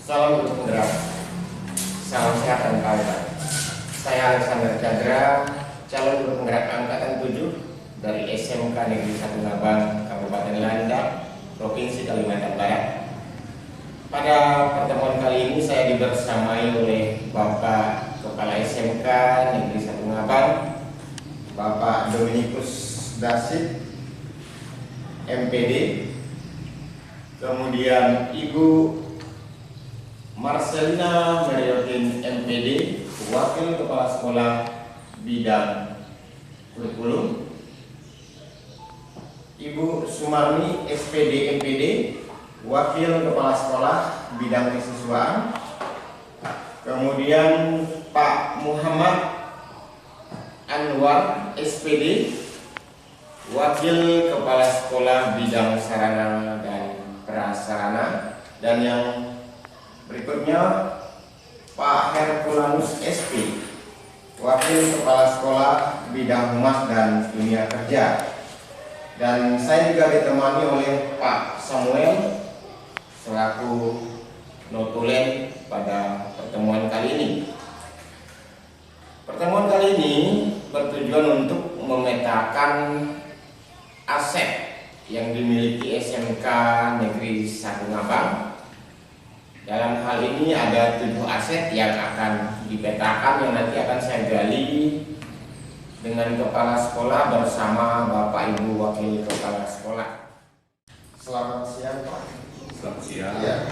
Salam guru penggerak, salam sehat dan kebahagiaan. Saya Alexander Chandra, calon guru penggerak angkatan 7 dari SMK Negeri 1 Ngabang, Kabupaten Landak, Provinsi Kalimantan Barat. Pada pertemuan kali ini saya dibersamai oleh Bapak Kepala SMK Negeri 1 Ngabang, Bapak Dominikus Dasid, MPD, kemudian Ibu Marcelina Mariotin, MPD, Wakil Kepala Sekolah Bidang Kurikulum, Ibu Sumarni, SPD, MPD, Wakil Kepala Sekolah Bidang Kesiswaan, kemudian Pak Muhammad Anwar, SPD, Wakil Kepala Sekolah Bidang Sarana dan Prasarana, dan yang berikutnya Pak Herculanus, SP, Wakil Kepala Sekolah Bidang Humas dan Dunia Kerja. Dan saya juga ditemani oleh Pak Samuel selaku notulen pada pertemuan kali ini. Pertemuan kali ini bertujuan untuk memetakan aset yang dimiliki SMK Negeri 1 Ngabang. Dalam hal ini ada 7 aset yang akan dipetakan, yang nanti akan saya gali dengan kepala sekolah bersama Bapak Ibu Wakil Kepala Sekolah. Selamat siang Pak. Selamat siang. Ya,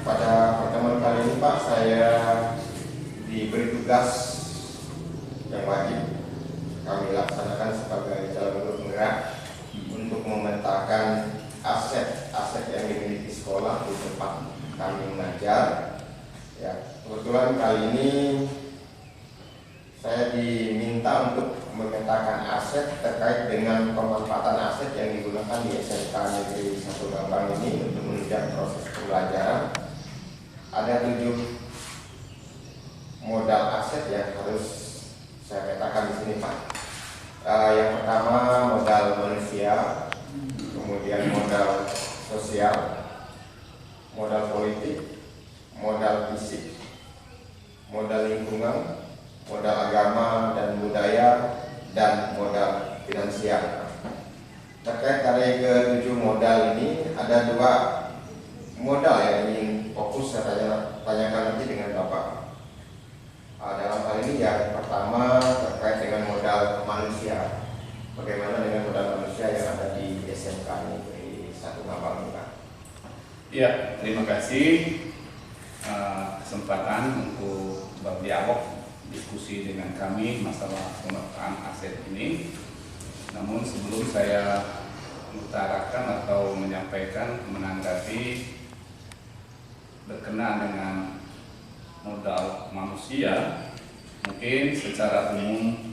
pada pertemuan kali ini Pak, saya diberi tugas yang wajib kami laksanakan sebagai calon guru penggerak untuk memetakan aset-aset yang dimiliki sekolah di tempat kami mengajar. Ya, kebetulan kali ini saya diminta untuk memetakan aset terkait dengan pemanfaatan aset yang digunakan di SMK Negeri 1 Ngabang ini untuk menunjang proses pembelajaran. Ada 7 modal aset yang harus saya petakan di sini Pak. Yang pertama modal manusia, kemudian modal sosial, modal politik, modal fisik, modal lingkungan, modal agama dan budaya, dan modal finansial. Terkait dari ke-7 modal ini, ada 2 modal yang ingin fokus saya tanyakan nanti dengan Bapak. Dalam hal ini yang pertama terkait dengan modal manusia. Bagaimana dengan modal manusia yang ada di SMK Negeri 1 Ngabang, Pak? Ya, terima kasih kesempatan untuk berdialog diskusi dengan kami masalah pemetaan aset ini. Namun sebelum saya mengutarakan atau menyampaikan menanggapi berkenaan dengan modal manusia, mungkin secara umum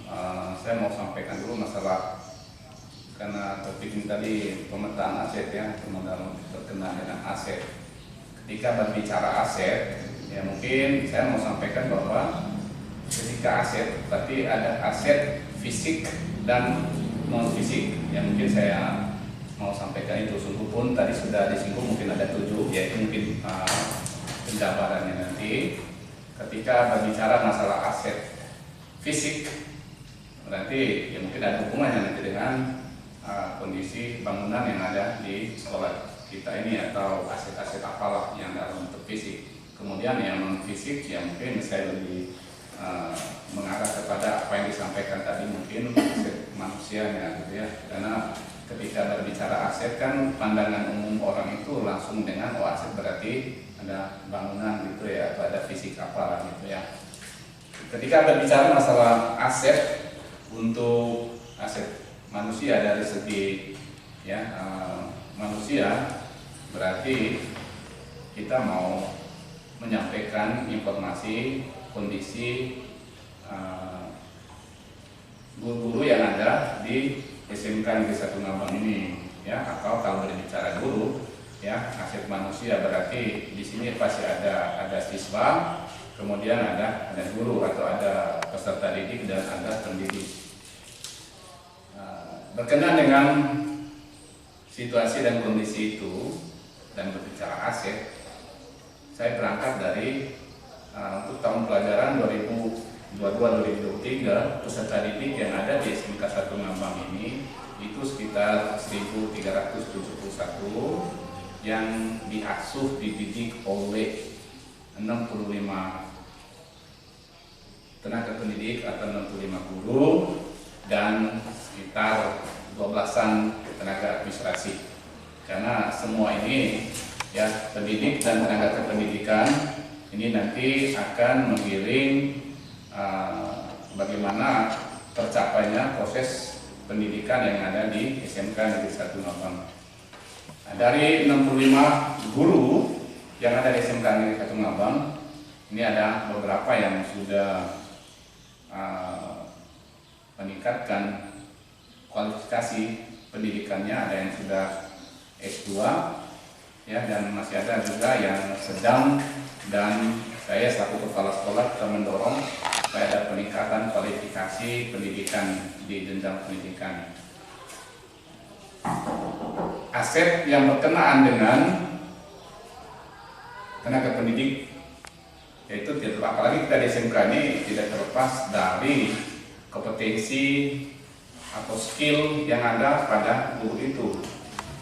saya mau sampaikan dulu masalah, karena topik ini tadi pemetaan aset ya, modal berkenaan dengan aset. Ketika berbicara aset, ya mungkin saya mau sampaikan bahwa ketika aset berarti ada aset fisik dan non fisik. Yang mungkin saya mau sampaikan itu, sungguh pun tadi sudah disinggung mungkin ada 7, yaitu mungkin penjabarannya nanti. Ketika berbicara masalah aset fisik, berarti ya mungkin ada hubungannya nanti dengan kondisi bangunan yang ada di sekolah kita ini, atau aset-aset apalah yang dalam bentuk fisik. Kemudian yang non fisik ya mungkin saya lebih mengarah kepada apa yang disampaikan tadi, mungkin aset manusianya gitu ya. Karena ketika berbicara aset kan pandangan umum orang itu langsung dengan aset berarti ada bangunan gitu ya, atau ada fisik apalah gitu ya. Ketika berbicara masalah aset untuk aset manusia dari segi ya manusia, berarti kita mau menyampaikan informasi kondisi guru-guru yang ada di SMK Negeri 1 Ngabang ini ya. Atau kalau berbicara guru ya, aset manusia berarti di sini pasti ada siswa, kemudian ada guru atau ada peserta didik dan ada pendidik. Berkenaan dengan situasi dan kondisi itu dan berbicara aset, saya berangkat dari untuk tahun pelajaran 2022-2023 peserta didik yang ada di SMK 1 Ngambang ini itu sekitar 1.371 yang diasuh dididik oleh 65 tenaga pendidik atau 65 guru dan sekitar 12-an tenaga administrasi. Karena semua ini ya pendidik dan tenaga kependidikan ini nanti akan menggiring bagaimana tercapainya proses pendidikan yang ada di SMK Negeri 1 Ngambang. Nah, dari 65 guru yang ada di SMK Negeri 1 Ngambang, ini ada beberapa yang sudah meningkatkan kualifikasi pendidikannya, ada yang sudah S2 ya, dan masih ada juga yang sedang, dan saya selaku kepala sekolah kita mendorong supaya ada peningkatan kualifikasi pendidikan di jenjang pendidikan. Aset yang berkenaan dengan tenaga pendidik yaitu apalagi kita di SMK ini tidak terlepas dari kompetensi atau skill yang ada pada guru itu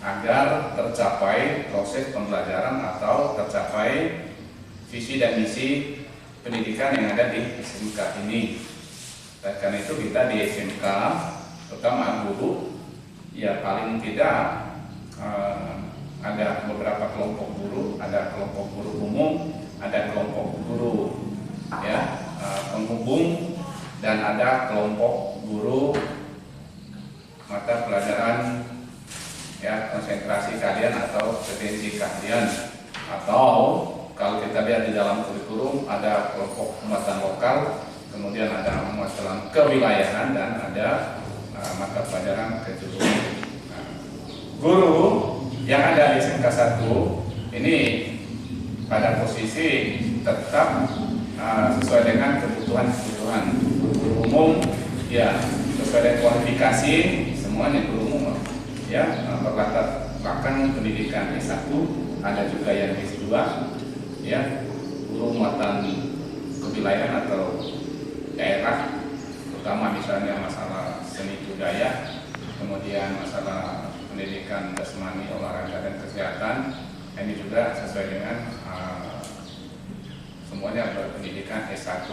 agar tercapai proses pembelajaran atau tercapai visi dan misi pendidikan yang ada di SMK ini. Dan karena itu kita di SMK terutama guru ya paling tidak ada beberapa kelompok guru, ada kelompok guru umum, ada kelompok guru ya penghubung, dan ada kelompok guru mata pelajaran ya konsentrasi kalian atau kompetensi kalian, atau kalau kita lihat di dalam kurikulum ada kelompok muatan lokal, kemudian ada muatan kewilayahan, dan ada mata pelajaran kejuruan. Guru yang ada di SMK 1 ini pada posisi tetap sesuai dengan kebutuhan guru umum ya, sesuai dengan kualifikasi semuanya guru umum ya, berlatar belakang pendidikan S1, ada juga yang S2 ya, guru muatan kewilayahan atau daerah, terutama misalnya masalah seni budaya, kemudian masalah pendidikan jasmani, olahraga dan kesehatan. Ini juga sesuai dengan semuanya berpendidikan S1.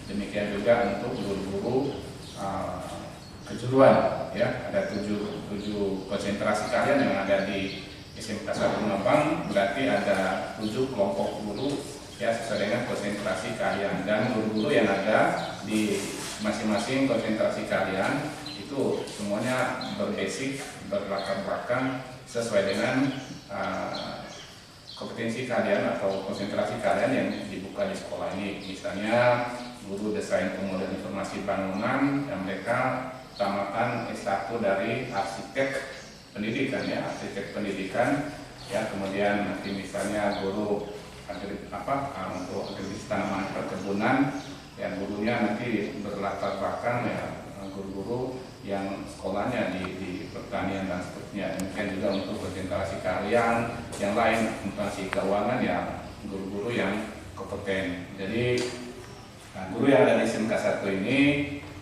Demikian juga untuk guru-guru kejuruan ya, ada 7 konsentrasi kalian yang ada di SMK 1 Ngambang, berarti ada 7 kelompok guru ya sesuai dengan konsentrasi kalian, dan guru-guru yang ada di masing-masing konsentrasi kalian itu semuanya berbasic, berlatar belakang sesuai dengan kompetensi kalian atau konsentrasi kalian yang dibuka di sekolah ini. Misalnya guru desain kemudian informasi bangunan yang mereka tamatan S1 dari arsitek pendidikan ya, arsitek pendidikan ya, kemudian nanti misalnya guru untuk agribis tanaman perkebunan yang gurunya nanti berlatar belakang ya guru-guru yang sekolahnya di pertanian dan seterusnya. Demikian juga untuk konsentrasi kalian yang lain, konsentrasi keuangan ya guru-guru yang kompeten. Jadi guru yang ada di SMK 1 ini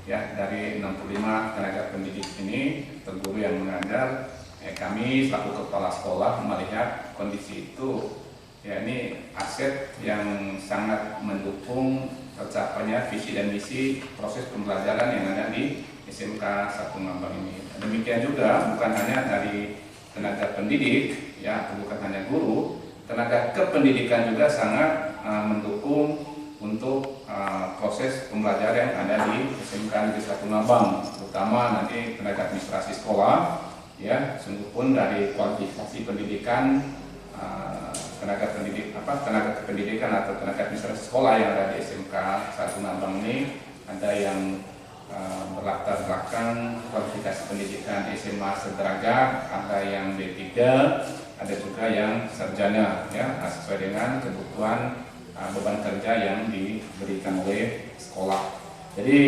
ya, dari 65 tenaga pendidik ini guru yang mengajar, kami selaku kepala sekolah melihat kondisi itu ya, ini aset yang sangat mendukung tercapainya visi dan misi proses pembelajaran yang ada di SMK 1 Ngambang ini. Demikian juga bukan hanya dari tenaga pendidik ya, bukan hanya guru, tenaga kependidikan juga sangat mendukung untuk proses pembelajaran yang ada di SMK Negeri 1 Ngambang, terutama nanti tenaga administrasi sekolah ya, sungguh pun dari kualifikasi pendidikan tenaga kependidikan atau tenaga administrasi sekolah yang ada di SMK 1 Ngambang ini ada yang berlatar belakang kualifikasi pendidikan SMA sederajat, ada yang D3, ada juga yang sarjana ya, sesuai dengan kebutuhan beban kerja yang diberikan oleh sekolah. Jadi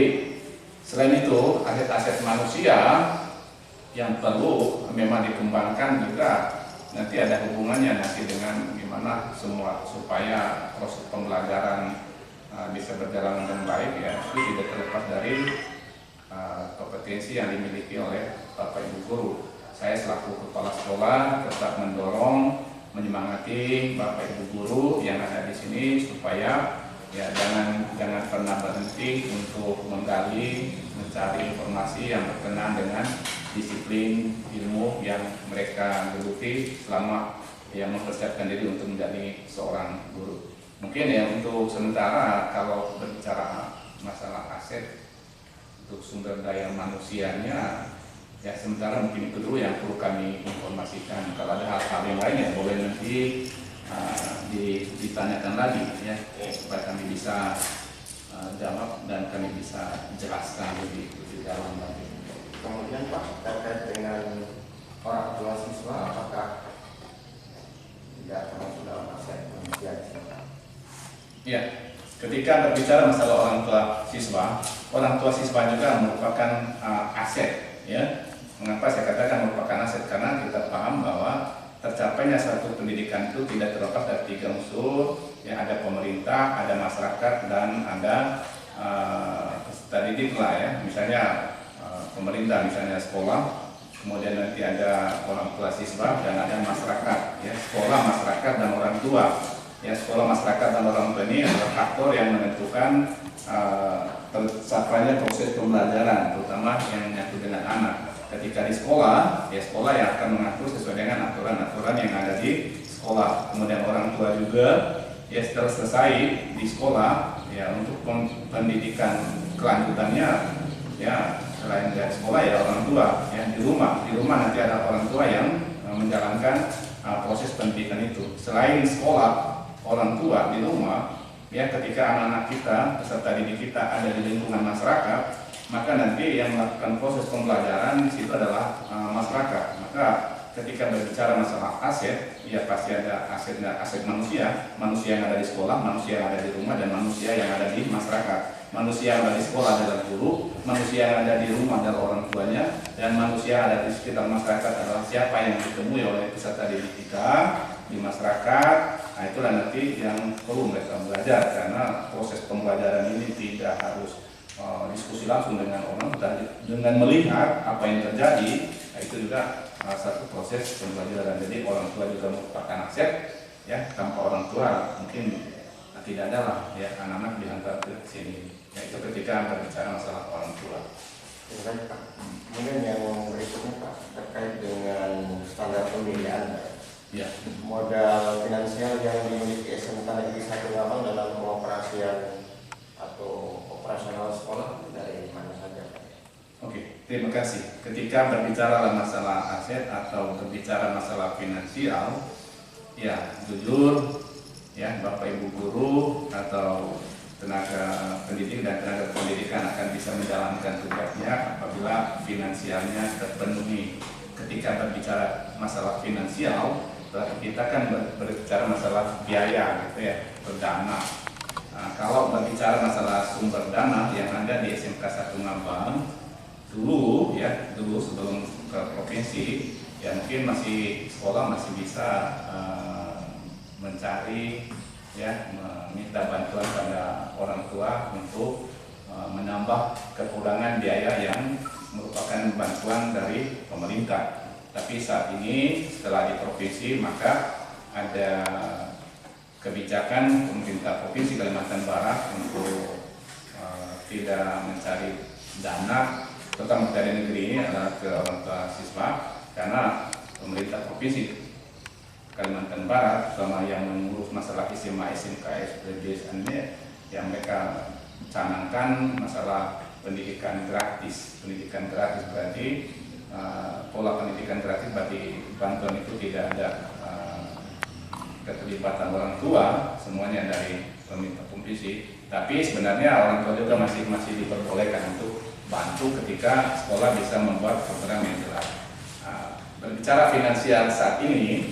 selain itu aset-aset manusia yang perlu memang dikembangkan juga nanti ada hubungannya nanti dengan gimana semua supaya proses pembelajaran bisa berjalan dengan baik ya, itu tidak terlepas dari kompetensi yang dimiliki oleh Bapak Ibu guru. Saya selaku kepala sekolah tetap mendorong, menyemangati Bapak Ibu guru yang ada di sini supaya ya jangan pernah berhenti untuk menggali, mencari informasi yang berkenaan dengan disiplin ilmu yang mereka geluti selama yang mempersiapkan diri untuk menjadi seorang guru. Mungkin ya untuk sementara kalau berbicara masalah aset untuk sumber daya manusianya ya sementara mungkin itu dulu yang perlu kami informasikan. Kalau ada hal-hal yang lain ya boleh nanti ditanyakan lagi ya supaya kami bisa jawab dan kami bisa jelaskan lebih dalam lagi. Kemudian Pak, terkait dengan orang tua siswa, apakah tidak termasuk dalam aset manusia? Ya, ketika berbicara masalah orang tua siswa juga merupakan aset. Ya, mengapa saya katakan merupakan aset? Karena kita paham bahwa tercapainya suatu pendidikan itu tidak terlepas dari 3 unsur. Ya, ada pemerintah, ada masyarakat, dan ada peserta didik lah ya. Misalnya pemerintah, misalnya sekolah, kemudian nanti ada orang tua siswa dan ada masyarakat. Ya, sekolah, masyarakat, dan orang tua. Ya, sekolah, masyarakat, dan orang tua ini adalah faktor yang menentukan tercapainya proses pembelajaran, terutama yang menyangkut dengan anak. Ketika di sekolah, ya sekolah yang akan mengatur sesuai dengan aturan-aturan yang ada di sekolah. Kemudian orang tua juga, ya setelah selesai di sekolah, ya untuk pendidikan kelanjutannya, ya selain dari sekolah ya orang tua, ya di rumah nanti ada orang tua yang menjalankan proses pendidikan itu. Selain sekolah, orang tua di rumah, ya ketika anak-anak kita, peserta didik kita ada di lingkungan masyarakat, maka nanti yang melakukan proses pembelajaran di situ adalah masyarakat. Maka ketika berbicara masalah aset, ya pasti ada aset manusia yang ada di sekolah, manusia yang ada di rumah, dan manusia yang ada di masyarakat. Manusia yang ada di sekolah adalah guru, manusia yang ada di rumah adalah orang tuanya, dan manusia yang ada di sekitar masyarakat adalah siapa yang ditemui oleh peserta didik kita di masyarakat. Nah itulah nanti yang perlu mereka belajar, karena proses pembelajaran ini tidak harus diskusi langsung dengan orang, dengan melihat apa yang terjadi. Nah, itu juga satu proses pembelajaran. Jadi orang tua juga merupakan aset, ya tanpa orang tua mungkin tidak ada lah ya anak-anak diantar ke sini. Ya, itu ketika berbicara masalah orang tua. Baik Pak. Kemudian yang berikutnya Pak, terkait dengan standar pembiayaan. Ya. Modal finansial yang dimiliki SMK Negeri 1 Ngabang dalam pengoperasian atau operasional sekolah dari mana saja Pak? Oke, terima kasih. Ketika berbicara masalah aset atau berbicara masalah finansial, ya jujur ya Bapak Ibu guru atau tenaga pendidik dan tenaga pendidikan akan bisa menjalankan tugasnya apabila finansialnya terpenuhi. Ketika berbicara masalah finansial, kita kan berbicara masalah biaya gitu ya, berdana. Nah, kalau berbicara masalah sumber dana yang ada di SMK 1 Ngabang dulu sebelum ke provinsi, ya mungkin sekolah masih bisa mencari ya meminta bantuan pada orang tua untuk menambah kekurangan biaya yang merupakan bantuan dari pemerintah. Tapi saat ini setelah di provinsi maka ada kebijakan pemerintah Provinsi Kalimantan Barat untuk tidak mencari dana, terutama dari negeri ini adalah ke orang tua siswa, karena pemerintah Provinsi Kalimantan Barat selama yang mengurus masalah SMA, SMK, SPG ini yang mereka canangkan masalah pendidikan gratis. Pendidikan gratis berarti pola pendidikan gratis berarti bantuan itu tidak ada keterlibatan orang tua, semuanya dari pemerintah provinsi. Tapi sebenarnya orang tua juga masih diperbolehkan untuk bantu ketika sekolah bisa membuat program yang jelas. Berbicara finansial saat ini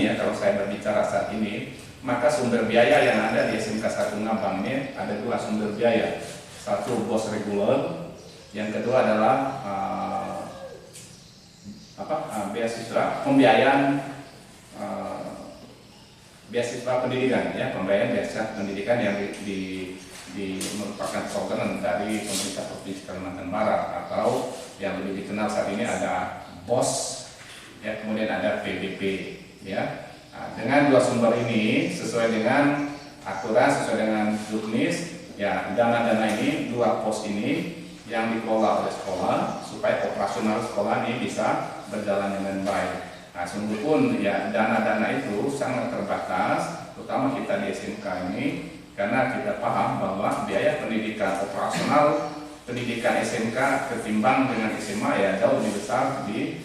ya, kalau saya berbicara saat ini, maka sumber biaya yang ada di SMK 1 Ngabang ini ada 2 sumber biaya. Satu bos reguler, yang kedua adalah beasiswa, pembiayaan beasiswa pendidikan, ya, pemberian beasiswa pendidikan yang merupakan program dari pemerintah Provinsi Kalimantan Barat, atau yang lebih dikenal saat ini ada BOS, ya, kemudian ada PBP, ya. Nah, dengan dua sumber ini sesuai dengan aturan, sesuai dengan juknis, ya, dana-dana ini, dua pos ini yang dikelola oleh sekolah supaya operasional sekolah ini bisa berjalan dengan baik. Nah, sungguh pun ya dana-dana itu sangat terbatas, terutama kita di SMK ini, karena kita paham bahwa biaya pendidikan operasional pendidikan SMK ketimbang dengan SMA ya jauh lebih besar di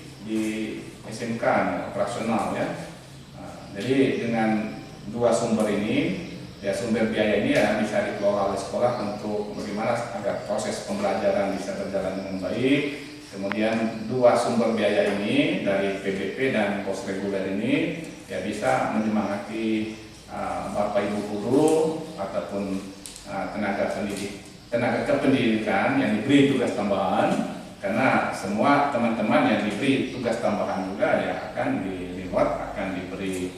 SMK operasional, ya. Nah, jadi dengan dua sumber ini, ya, sumber biaya ini ya bisa dikelola oleh sekolah untuk bagaimana agar proses pembelajaran bisa berjalan dengan baik. Kemudian dua sumber biaya ini dari PBP dan pos reguler ini ya bisa menyemangati Bapak Ibu guru ataupun tenaga kependidikan yang diberi tugas tambahan, karena semua teman-teman yang diberi tugas tambahan juga ya akan diberi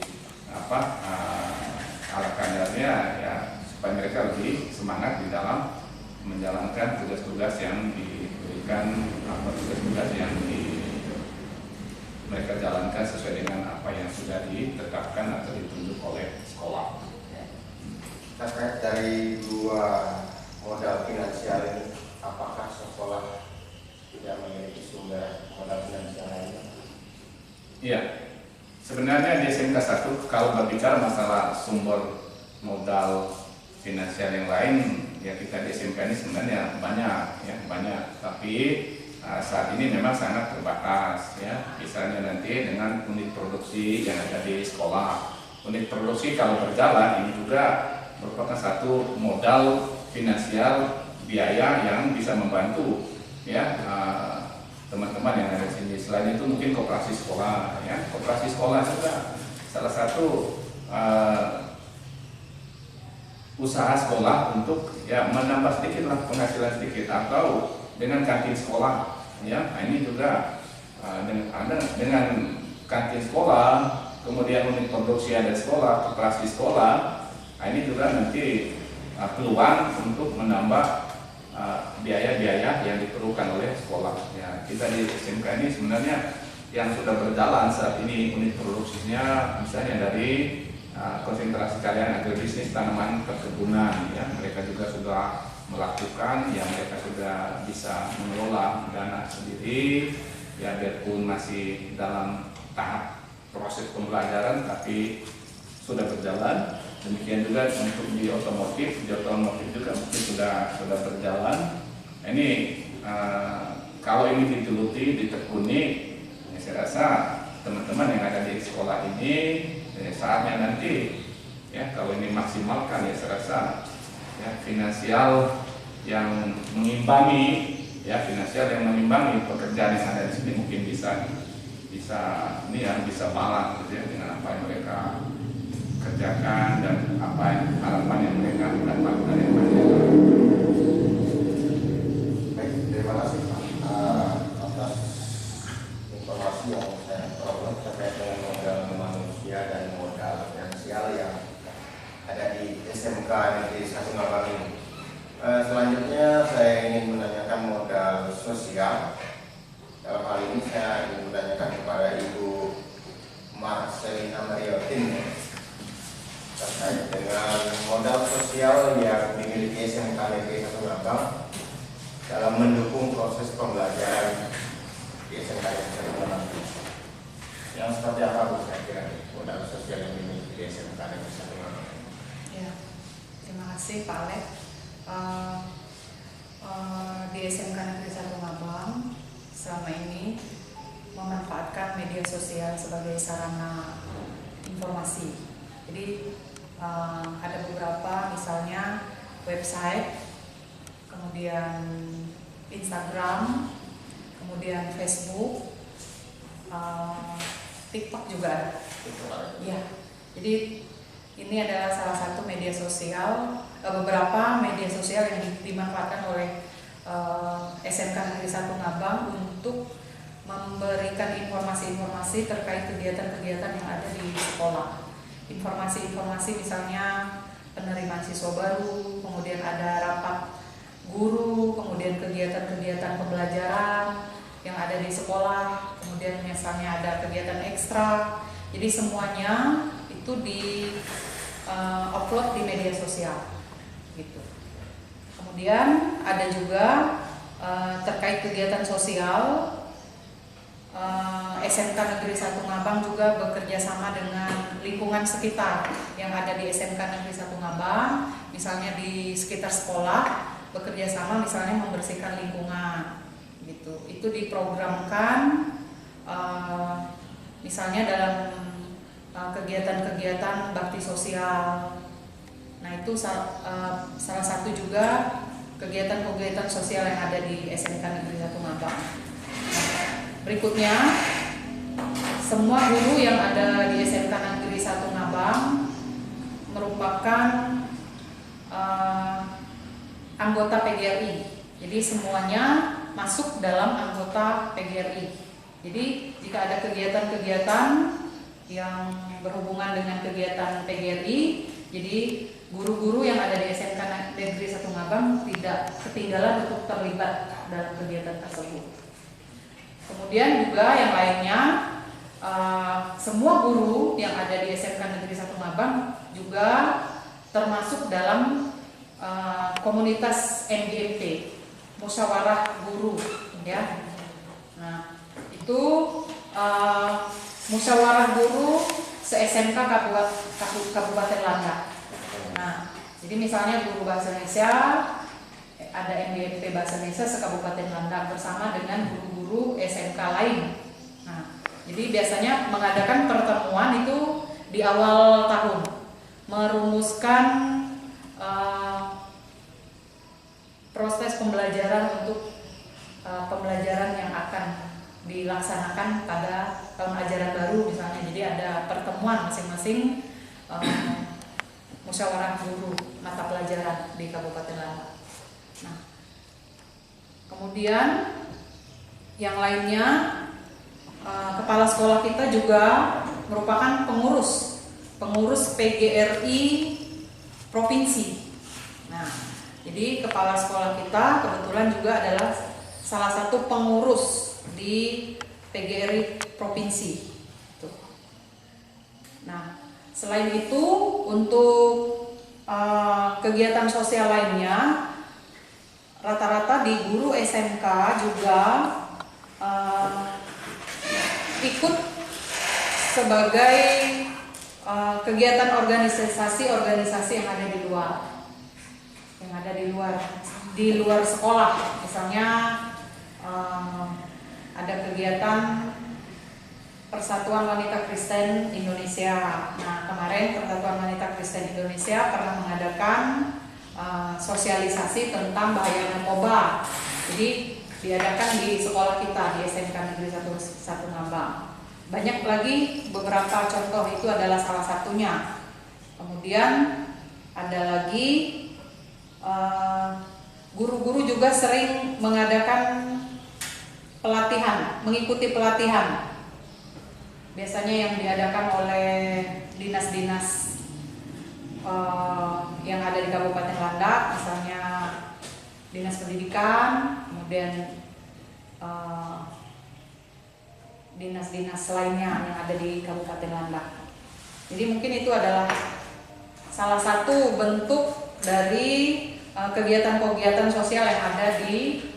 ala kadarnya, ya, supaya mereka lebih semangat di dalam menjalankan tugas-tugas yang diberikan, tugas-tugas yang mereka jalankan sesuai dengan apa yang sudah ditetapkan atau ditunjuk oleh sekolah. Terkait dari dua modal finansial ini, apakah sekolah tidak memiliki sumber modal finansial lainnya? Iya, sebenarnya di SMK 1 kalau berbicara masalah sumber modal finansial yang lain, ya kita di SMK ini sebenarnya banyak, tapi saat ini memang sangat terbatas, ya. Misalnya nanti dengan unit produksi yang ada di sekolah, unit produksi kalau berjalan ini juga merupakan satu modal finansial biaya yang bisa membantu, ya, teman-teman yang ada di sini. Selain itu mungkin koperasi sekolah, ya, koperasi sekolah juga salah satu usaha sekolah untuk ya menambah sedikit lah penghasilan sedikit, atau dengan kantin sekolah, ya. Nah, ini juga dengan kantin sekolah, kemudian unit produksi ada sekolah, koperasi sekolah. Nah, ini juga nanti peluang untuk menambah biaya-biaya yang diperlukan oleh sekolah. Ya, kita di SMK ini sebenarnya yang sudah berjalan saat ini unit produksinya misalnya dari konsentrasi kalian agribisnis tanaman perkebunan, ya, mereka juga sudah melakukan, ya, mereka sudah bisa mengelola dana sendiri, ya, biarpun masih dalam tahap proses pembelajaran tapi sudah berjalan. Demikian juga untuk di otomotif juga mungkin sudah berjalan. Nah, ini kalau ini diteluti, ditekuni, ya, saya rasa teman-teman yang ada di sekolah ini saatnya nanti, ya, kalau ini maksimalkan, ya, saya rasa ya finansial yang mengimbangi pekerjaan yang ada di sini mungkin bisa balance, gitu, ya, dengan apa yang mereka kerjakan dan apa harapan yang mereka dapat dari masyarakat. Baik, terima kasih Pak atas informasi yang saya peroleh terkait dengan modal manusia dan modal finansial yang ada di SMK Negeri 1 Ngabang ini. Selanjutnya saya ingin menanyakan modal sosial. Dalam hal ini saya ingin menanyakan kepada Ibu Marcelina Mariotin terkait dengan modal sosial yang dimiliki SMK Negeri 1 Ngabang dalam mendukung proses pembelajaran di SMK Negeri 1 Ngabang. Yang seperti apa Bu kira-kira modal sosial yang dimiliki di SMK Negeri 1 Ngabang? Ya, terima kasih Pak Alek. Di SMK Negeri 1 Ngabang selama ini memanfaatkan media sosial sebagai sarana informasi. Jadi ada beberapa, misalnya website, kemudian Instagram, kemudian Facebook, TikTok juga ada. Ya, jadi ini adalah salah satu media sosial, beberapa media sosial yang dimanfaatkan oleh SMK Negeri 1 Ngabang untuk memberikan informasi-informasi terkait kegiatan-kegiatan yang ada di sekolah. informasi-informasi misalnya penerimaan siswa baru, kemudian ada rapat guru, kemudian kegiatan-kegiatan pembelajaran yang ada di sekolah, kemudian misalnya ada kegiatan ekstra. Jadi semuanya itu di upload di media sosial gitu. Kemudian ada juga terkait kegiatan sosial, SMK Negeri 1 Ngabang juga bekerja sama dengan lingkungan sekitar yang ada di SMK Negeri 1 Ngabang, misalnya di sekitar sekolah bekerja sama misalnya membersihkan lingkungan gitu. Itu diprogramkan misalnya dalam kegiatan-kegiatan bakti sosial. Nah itu salah satu juga kegiatan-kegiatan sosial yang ada di SMK Negeri 1 Ngabang. Berikutnya, semua guru yang ada di SMK Negeri 1 Ngabang merupakan anggota PGRI. Jadi semuanya masuk dalam anggota PGRI. Jadi jika ada kegiatan-kegiatan yang berhubungan dengan kegiatan PGRI, jadi guru-guru yang ada di SMK Negeri 1 Ngabang tidak ketinggalan untuk terlibat dalam kegiatan tersebut. Kemudian juga yang lainnya, semua guru yang ada di SMK Negeri 1 Ngabang juga termasuk dalam komunitas MGMP, musyawarah guru, ya. Nah, itu musyawarah guru se-SMK Kabupaten Landak. Nah, jadi misalnya guru bahasa Indonesia, ada MGMP bahasa Indonesia se-Kabupaten Landak bersama dengan guru-guru SMK lain. Nah, jadi biasanya mengadakan pertemuan itu di awal tahun, merumuskan proses pembelajaran untuk pembelajaran yang akan dilaksanakan pada tahun ajaran baru misalnya. Jadi ada pertemuan masing-masing musyawarah guru mata pelajaran di Kabupaten Landak. Nah, kemudian yang lainnya, kepala sekolah kita juga merupakan pengurus PGRI provinsi. Nah, jadi kepala sekolah kita kebetulan juga adalah salah satu pengurus di PGRI provinsi. Nah, selain itu untuk kegiatan sosial lainnya, rata-rata di guru SMK juga ikut sebagai kegiatan organisasi yang ada di luar sekolah. Misalnya ada kegiatan Persatuan Wanita Kristen Indonesia. Nah, kemarin Persatuan Wanita Kristen Indonesia pernah mengadakan sosialisasi tentang bahaya narkoba. Jadi diadakan di sekolah kita di SMK Negeri 1 Ngabang. Banyak lagi beberapa contoh, itu adalah salah satunya. Kemudian ada lagi guru-guru juga sering mengadakan pelatihan, mengikuti pelatihan. Biasanya yang diadakan oleh dinas-dinas yang ada di Kabupaten Landak, misalnya Dinas Pendidikan, kemudian dinas-dinas lainnya yang ada di Kabupaten Landak. Jadi mungkin itu adalah salah satu bentuk dari kegiatan-kegiatan sosial yang ada di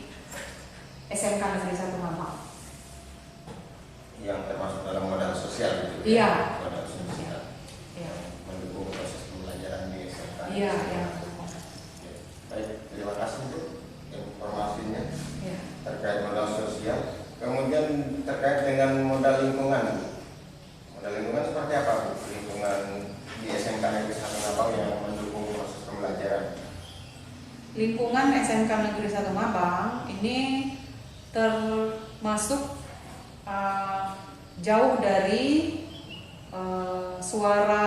SMK Negeri 1 Ngabang. Yang termasuk dalam modal sosial gitu. Iya. Modal sosial. Iya. Mendukung proses pembelajaran di SMK. Iya, iya. Baik, terima kasih Bu informasinya Iya. terkait modal sosial. Kemudian terkait dengan modal lingkungan. Modal lingkungan seperti apa Bu? Lingkungan di SMK Negeri 1 Ngabang yang mendukung proses pembelajaran. Lingkungan SMK Negeri 1 Ngabang ini termasuk jauh dari suara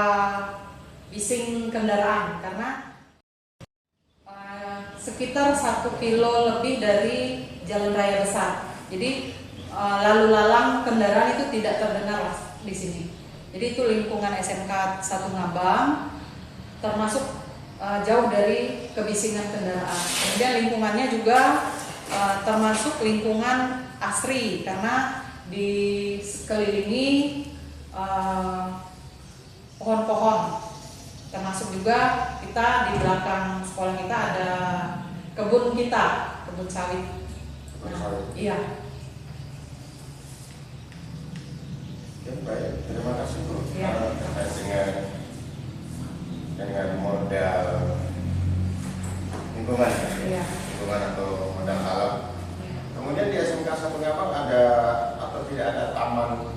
bising kendaraan, karena sekitar 1 kilo lebih dari jalan raya besar. Jadi lalu lalang kendaraan itu tidak terdengar di sini. Jadi itu lingkungan SMK 1 Ngabang, termasuk jauh dari kebisingan kendaraan. Kemudian lingkungannya juga termasuk lingkungan asri karena dikelilingi pohon-pohon. Termasuk juga kita di belakang sekolah kita ada kebun sawit. Iya. Ya, baik, terima kasih Bu. Ya. Terkait dengan modal lingkungan, Iya. lingkungan atau modal alam. Iya. Kemudian di SMK 1 Ngabang ada atau tidak ada taman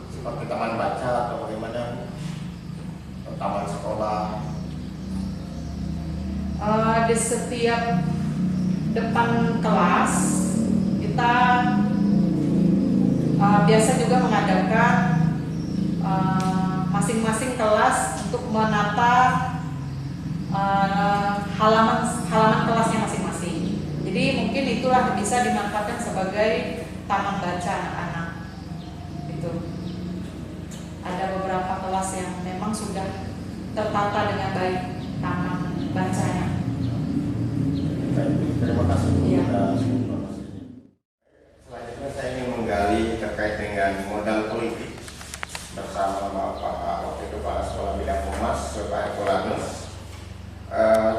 seperti taman baca atau bagaimana? Taman sekolah? Di setiap depan kelas kita biasa juga mengadakan masing-masing kelas untuk menata halaman kelasnya masing-masing. Jadi mungkin itulah bisa dimanfaatkan sebagai taman baca anak-anak. Gitu. Ada beberapa kelas yang memang sudah tertata dengan baik taman bacanya. Terima kasih Bu. Iya. Selanjutnya saya ingin menggali terkait dengan modal politik bersama Bapak waktu itu Kepala Sekolah Bidang Humas, Pak Herculanus.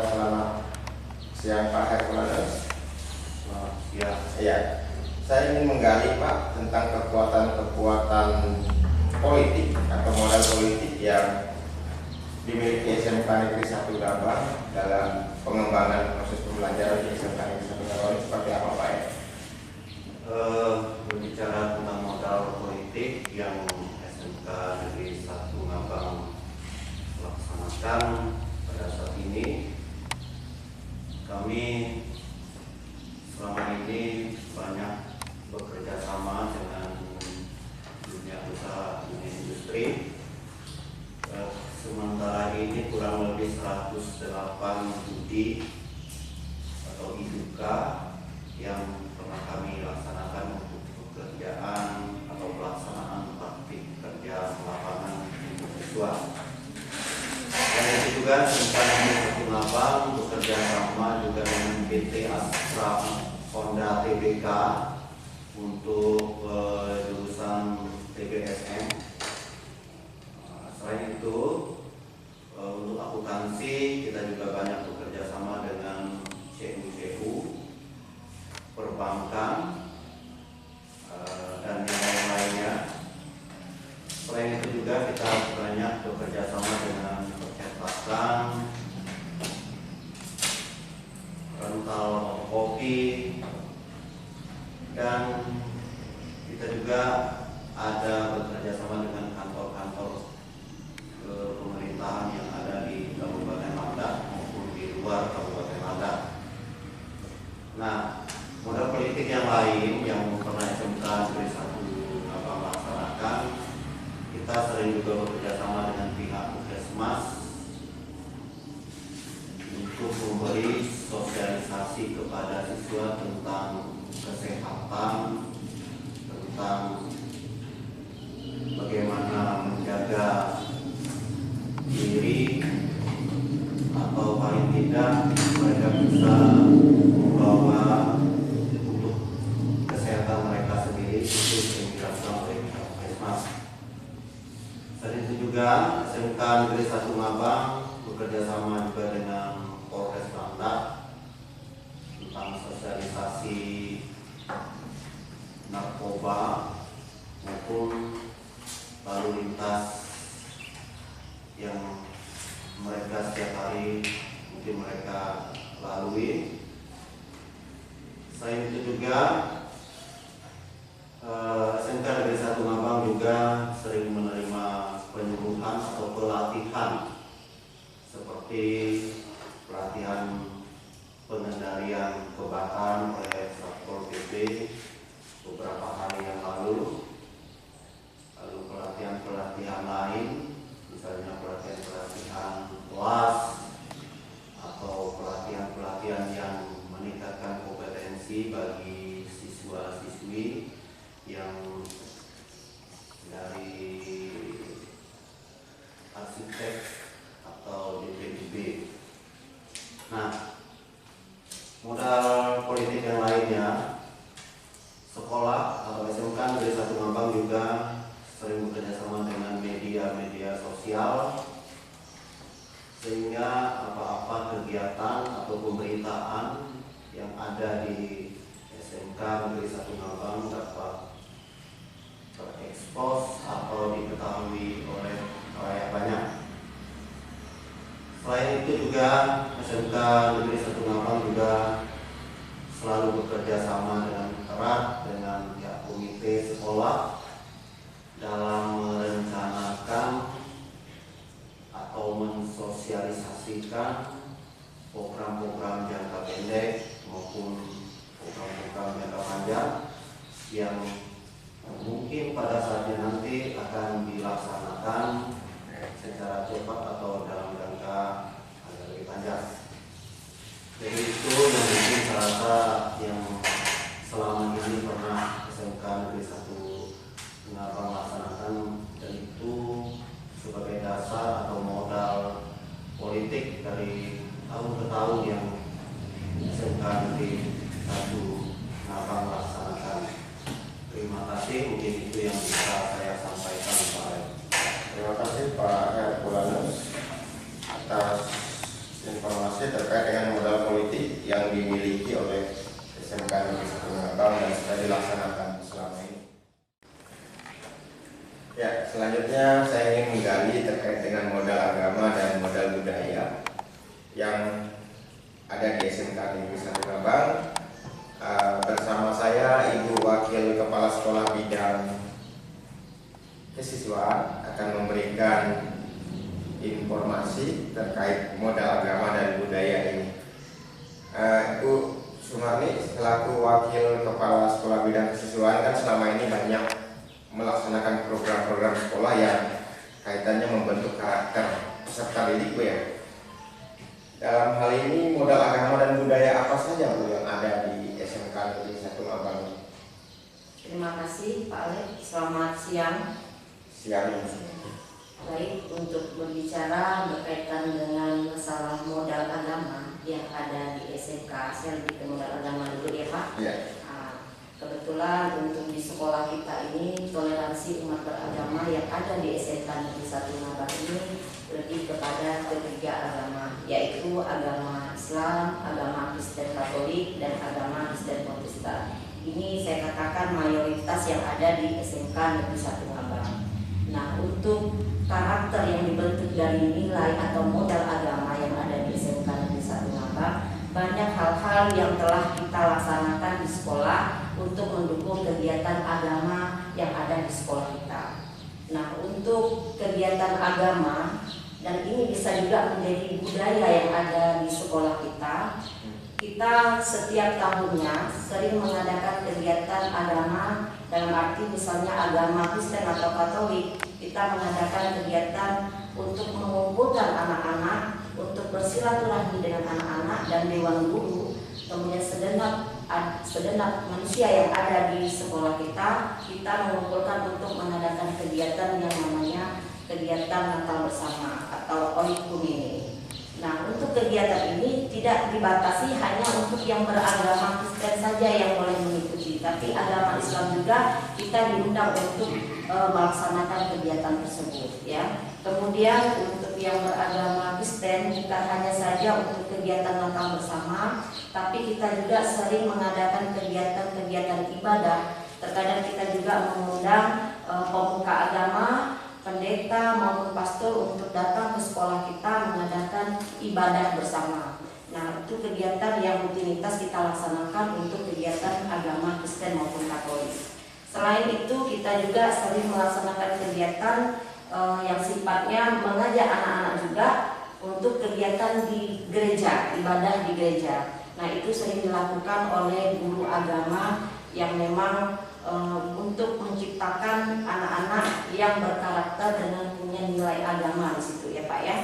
Selamat siang Pak Herculanus. Selamat siang. Iya, saya ingin menggali Pak tentang kekuatan politik atau modal politik yang dimiliki SMK Negeri 1 Ngabang dalam pengembangan proses pembelajaran di SMK Negeri 1 Ngabang ini seperti apa Pak ya? Berbicara tentang modal politik yang SMK Negeri 1 Ngabang laksanakan pada saat ini, kami selama ini banyak bekerja sama dengan dunia usaha, dunia industri. Sementara ini kurang lebih 108 studi atau IDUK yang pernah kami laksanakan untuk pekerjaan atau pelaksanaan praktik kerja lapangan untuk siswa. Dan itu juga SMK Negeri 1 Ngabang bekerja sama juga dengan PT Astra Honda TBK untuk jurusan TBSM. Selain itu, untuk akuntansi kita juga banyak bekerja sama dengan CU, perbankan, dan yang lain-lainnya. Selain itu juga kita banyak bekerja sama dengan percetakan, rental kopi, dan kita juga ada bekerja sama dengan kantor-kantor pemerintahan yang ada di Kabupaten Landak maupun di luar Kabupaten Landak. Nah, modal politik yang lain yang pernah SMK Negeri 1 Ngabang laksanakan, kita sering juga bekerja sama dengan pihak Puskesmas untuk memberi sosialisasi kepada siswa tentang kesehatan, tentang bagaimana menjaga diri, atau paling tidak mereka bisa membawa untuk kesehatan mereka sendiri itu yang dilakukan oleh Puskesmas. Selain itu juga SMK Negeri 1 Ngabang bekerja sama juga dengan Polres Landak tentang sosialisasi narkoba maupun lalu lintas yang mereka setiap hari mungkin mereka lalui. Selain itu juga SMK Negeri 1 Ngabang juga sering menerima penyuluhan atau pelatihan seperti pelatihan pengendalian kebakaran oleh Satpol PP beberapa hari yang lalu pelatihan lain, misalnya pelatihan kelas atau pelatihan yang meningkatkan kompetensi bagi siswa-siswi yang dari arsitek atau DPIB. Nah, modal politik yang lainnya, sekolah atau SMK Negeri 1 Ngabang juga sering bekerjasama dengan media-media sosial, sehingga apa-apa kegiatan atau pemberitaan yang ada di SMK Negeri 1 Ngabang dapat terekspos atau diketahui oleh khalayak banyak. Selain itu juga SMK Negeri 1 Ngabang juga selalu bekerja sama dengan erat dengan pihak komite sekolah dalam merencanakan atau mensosialisasikan program-program jangka pendek maupun program-program jangka panjang yang mungkin pada saatnya nanti akan dilaksanakan secara cepat atau dalam jangka agak lebih panjang. Jadi itu yang mungkin rasa yang selama ini pernah SMK Negeri 1 Ngabang laksanakan, dan itu sebagai dasar atau modal politik dari tahun ke tahun yang SMK Negeri 1 Ngabang laksanakan. Terima kasih, mungkin itu yang bisa saya sampaikan Pak. Terima kasih Pak Herculanus atas informasi terkait dengan modal politik yang dimiliki oleh SMK Negeri 1 Ngabang dan sudah dilaksanakan selama ini. Ya, selanjutnya saya ingin menggali terkait dengan modal agama dan modal budaya yang ada di SMK Negeri 1 Ngabang. Bersama saya Ibu Wakil Kepala Sekolah Bidang Kesiswaan akan memberikan informasi terkait modal agama dan budaya ini. Ibu Sumarni selaku Wakil Kepala Sekolah Bidang Kesiswaan kan selama ini banyak melaksanakan program-program sekolah yang kaitannya membentuk karakter peserta didik, Bu, ya. Dalam hal ini modal agama dan budaya apa saja, Bu, yang ada di SMK Negeri 1 Ngabang? Terima kasih Pak Alek, selamat siang. Siang. Baik, untuk berbicara berkaitan dengan masalah modal agama yang ada di SMK, saya lebih ke modal agama dulu ya Pak. Iya. Kebetulan untuk di sekolah kita ini toleransi umat beragama yang ada di SMK Negeri 1 Ngabang ini lebih kepada ketiga agama, yaitu agama Islam, agama Kristen Katolik, dan agama Kristen Protestan. Ini saya katakan mayoritas yang ada di SMK Negeri 1 Ngabang. Nah, untuk karakter yang dibentuk dari nilai atau modal agama yang ada di SMK Negeri 1 Ngabang, banyak hal-hal yang telah kita laksanakan di sekolah untuk mendukung kegiatan agama yang ada di sekolah kita. Nah, untuk kegiatan agama, dan ini bisa juga menjadi budaya yang ada di sekolah kita, kita setiap tahunnya sering mengadakan kegiatan agama, dalam arti misalnya agama Kristen atau Katolik, kita mengadakan kegiatan untuk mengumpulkan anak-anak, untuk bersilaturahmi dengan anak-anak dan dewan guru, kemudian segenap manusia yang ada di sekolah kita mengumpulkan untuk mengadakan kegiatan yang namanya kegiatan Natal bersama atau Oikumene. Nah, untuk kegiatan ini tidak dibatasi hanya untuk yang beragama Kristen saja yang boleh mengikuti, tapi agama Islam juga kita diundang untuk melaksanakan kegiatan tersebut, ya. Kemudian untuk yang beragama Kristen bukan hanya saja untuk kegiatan Natal bersama, tapi kita juga sering mengadakan kegiatan-kegiatan ibadah. Terkadang kita juga mengundang pemuka agama, pendeta maupun pastor untuk datang ke sekolah kita mengadakan ibadah bersama. Nah, itu kegiatan yang rutinitas kita laksanakan untuk kegiatan agama Kristen maupun Katolik. Selain itu, kita juga sering melaksanakan kegiatan yang sifatnya mengajak anak-anak juga untuk kegiatan di gereja, ibadah di gereja. Nah, itu sering dilakukan oleh guru agama yang memang untuk menciptakan anak-anak yang berkarakter dengan punya nilai agama di situ, ya Pak, ya.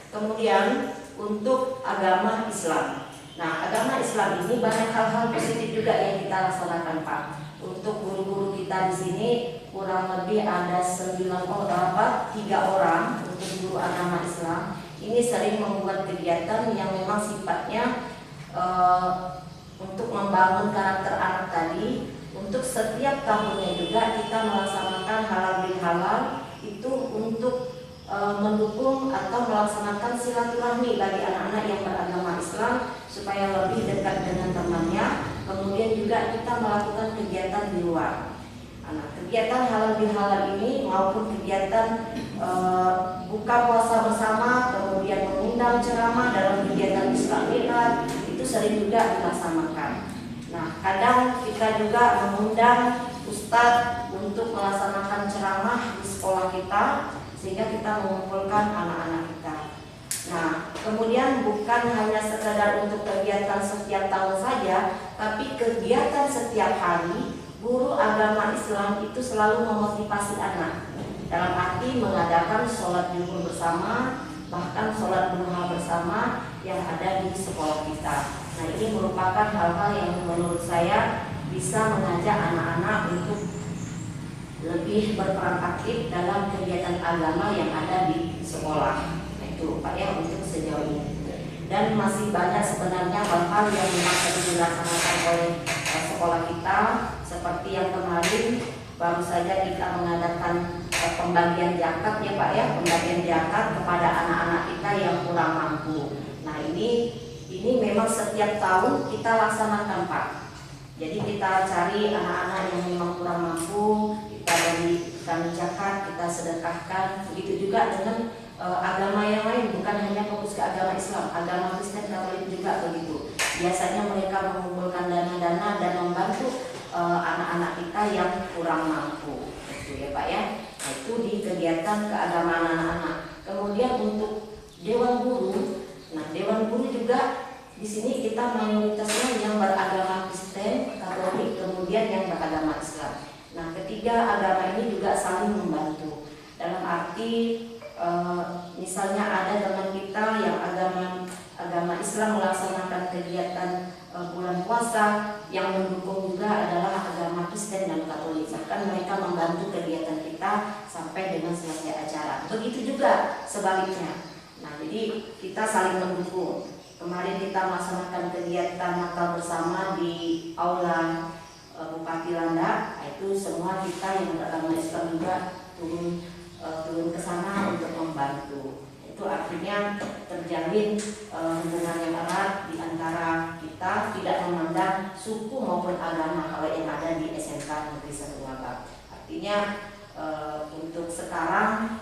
Kemudian untuk agama Islam. Nah, agama Islam ini banyak hal-hal positif juga yang kita laksanakan, Pak. Untuk guru-guru kita di sini kurang lebih ada 3 orang untuk guru guru agama Islam ini sering membuat kegiatan yang memang sifatnya untuk membangun karakter anak tadi. Untuk setiap tahunnya juga kita melaksanakan halal bihalal itu untuk mendukung atau melaksanakan silaturahmi bagi anak-anak yang beragama Islam supaya lebih dekat dengan temannya. Kemudian juga kita melakukan kegiatan di luar. Nah, kegiatan halal bihalal ini maupun kegiatan buka puasa bersama, kemudian mengundang ceramah dalam kegiatan Isra Mi'raj itu sering juga dilaksanakan. Nah, kadang kita juga mengundang ustadz untuk melaksanakan ceramah di sekolah kita sehingga kita mengumpulkan anak-anak kita. Nah, kemudian bukan hanya sekedar untuk kegiatan setiap tahun saja, tapi kegiatan setiap hari guru agama Islam itu selalu memotivasi anak. Dalam arti mengadakan sholat zuhur bersama, bahkan sholat duha bersama yang ada di sekolah kita. Nah, ini merupakan hal-hal yang menurut saya bisa mengajak anak-anak untuk lebih berperan aktif dalam kegiatan agama yang ada di sekolah. Nah, itu Pak ya untuk sejauh ini. Dan masih banyak sebenarnya hal-hal yang memang harus dilaksanakan oleh sekolah kita, seperti yang kemarin baru saja kita mengadakan pembagian zakat ya Pak ya, pembagian zakat kepada anak-anak kita yang kurang mampu. Nah, ini memang setiap tahun kita laksanakan Pak. Jadi kita cari anak-anak yang memang kurang mampu, kita berikan zakat, kita sedekahkan. Begitu juga dengan agama yang lain, bukan hanya fokus ke agama Islam, agama Kristen, Katolik juga begitu. Biasanya mereka mengumpulkan dana-dana dan membantu anak-anak kita yang kurang mampu, gitu ya Pak ya. Nah, itu di kegiatan keagamaan anak-anak. Kemudian untuk dewan guru, nah dewan guru juga di sini kita mayoritasnya yang beragama Kristen, Katolik, kemudian yang beragama Islam. Nah, ketiga agama ini juga saling membantu. Dalam arti misalnya ada teman kita yang agama Islam melaksanakan kegiatan bulan puasa, yang mendukung juga adalah agama Kristen dan Katolik. Bahkan mereka membantu kegiatan kita sampai dengan selesai acara. Begitu juga sebaliknya. Nah, jadi kita saling mendukung. Kemarin kita melaksanakan kegiatan Natal bersama di aula Bupati Landak. Itu semua kita yang beragama Islam juga turun ke sana untuk membantu. Itu artinya terjalin hubungan yang erat di antara kita, tidak memandang suku maupun agama kalau yang ada di SMK Negeri 1 Ngabak. Artinya untuk sekarang